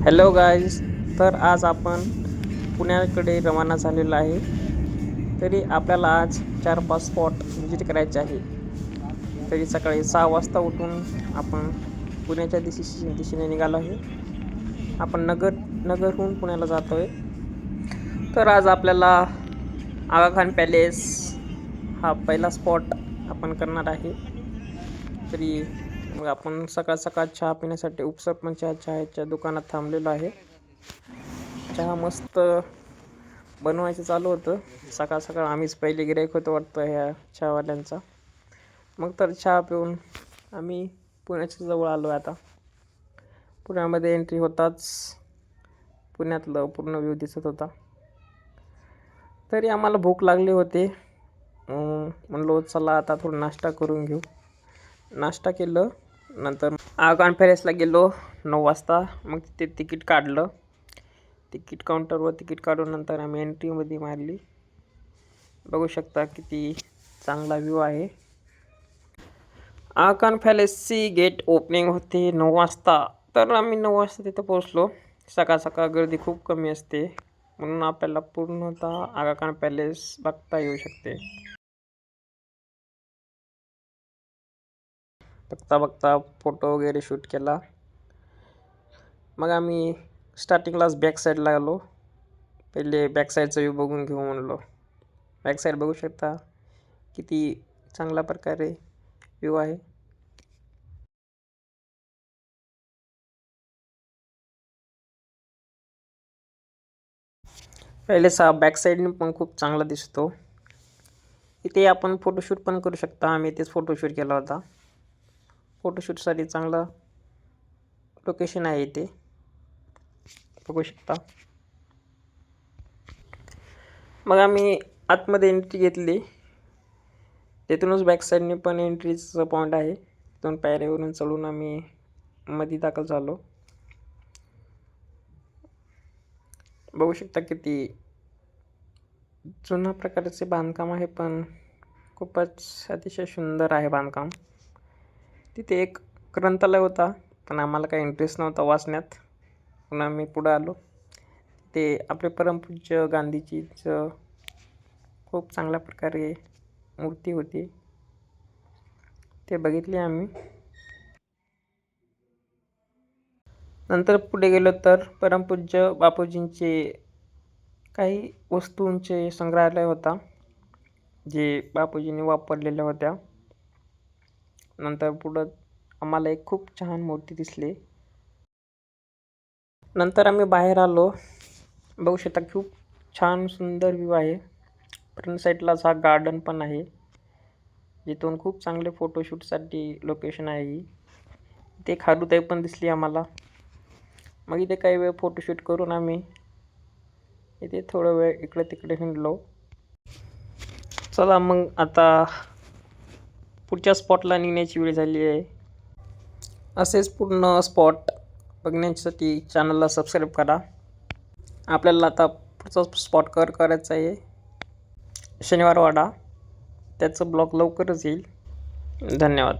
Hello guys. तर आज आपण पुण्याकडे रवाना झालेलो आहे. तरी आपल्याला आज 4-5 स्पॉट व्हिजिट करायचे आहे. तरी सकाळी 6 वाजता उठून आपण पुण्याच्या दिशेने निघालो आहे. आपण नगरहून पुण्याला जातो आहे. तर आज आपल्याला आगा खान पॅलेस हा पहिला स्पॉट आपण करणार आहे. तरी मग आपण सकाळ चहा पिण्यासाठी चहाच्या दुकानात थांबलेलो आहे. चहा मस्त बनवायचं चालू होतं. सकाळ आम्हीच पहिले गिऱ्हाईक होतो वाटतं ह्या चहावाल्यांचा. मग तर चहा पिऊन आम्ही पुण्याच्या जवळ आलो आहे. आता पुण्यामध्ये एंट्री होताच पुण्यातलं पूर्ण व्ह्यू दिसत होता. तरी आम्हाला भूक लागली होती. म्हणलो चला आता थोडं नाश्ता करून घेऊ. नाश्ता केलं. नंतर आगा खान पॅलेसला गेलो 9 वाजता. मग तिथे तिकीट काढलं. तिकीट काउंटरवर तिकीट काढून नंतर आम्ही एंट्रीमध्ये मारली. बघू शकता किती चांगला व्ह्यू आहे. आगा खान पॅलेसची गेट ओपनिंग होते 9 वाजता. तर आम्ही 9 वाजता तिथं पोहोचलो. सकाळ गर्दी खूप कमी असते, म्हणून आपल्याला पूर्णतः आगा खान पॅलेस बघता येऊ शकते. बघता फोटो वगैरे शूट केला. मग आम्ही स्टार्टिंगलाच बॅक साईडला आलो. पहिले बॅक साईडचा व्ह्यू बघून घेऊ म्हणलो. बॅक साईड बघू शकता किती चांगल्या प्रकारे व्ह्यू आहे. पहिले बॅक साईडने पण खूप चांगला दिसतो. इथे आपण फोटोशूट पण करू शकता. आम्ही इथेच फोटोशूट केला होता. फोटोशूटसाठी चांगलं लोकेशन आहे इथे, बघू शकता. मग आम्ही आतमध्ये एंट्री घेतली. तिथूनच बॅक साईडने पण एंट्रीचं पॉईंट आहे. तिथून पायऱ्यावरून चढून आम्ही मध्ये दाखल झालो. बघू शकता किती जुन्या प्रकारचे बांधकाम आहे, पण खूपच अतिशय सुंदर आहे बांधकाम. तिथे एक ग्रंथालय होता, पण आम्हाला काही इंटरेस्ट नव्हता वाचण्यात, म्हणून आम्ही पुढं आलो. ते आपले परमपूज्य गांधीजीचं खूप चांगल्या प्रकारे मूर्ती होती, ते बघितले आम्ही. नंतर पुढे गेलो तर परमपूज्य बापूजींचे काही वस्तूंचे संग्रहालय होता, जे बापूजींनी वापरलेल्या होत्या. नंतर पुढं आम्हाला एक खूप छान मूर्ती दिसली. नंतर आम्ही बाहेर आलो. बघू शकता खूप छान सुंदर व्ह्यू आहे. फ्रंट साईडलाच हा गार्डन पण आहे, जिथून खूप चांगले फोटोशूटसाठी लोकेशन आहे. इथे खारुताई पण दिसली आम्हाला. मग इथे काही वेळ फोटोशूट करून आम्ही इथे थोडा वेळ इकडे तिकडे हिंडलो. चला मग आता पुढच्या स्पॉटला निघण्याची वेळ झाली आहे. असेच पूर्ण स्पॉट बघण्यासाठी चॅनलला सबस्क्राईब करा. आपल्याला आता पुढचा स्पॉट कव्हर करायचा आहे शनिवारवाडा. त्याचं ब्लॉग लवकरच येईल. धन्यवाद.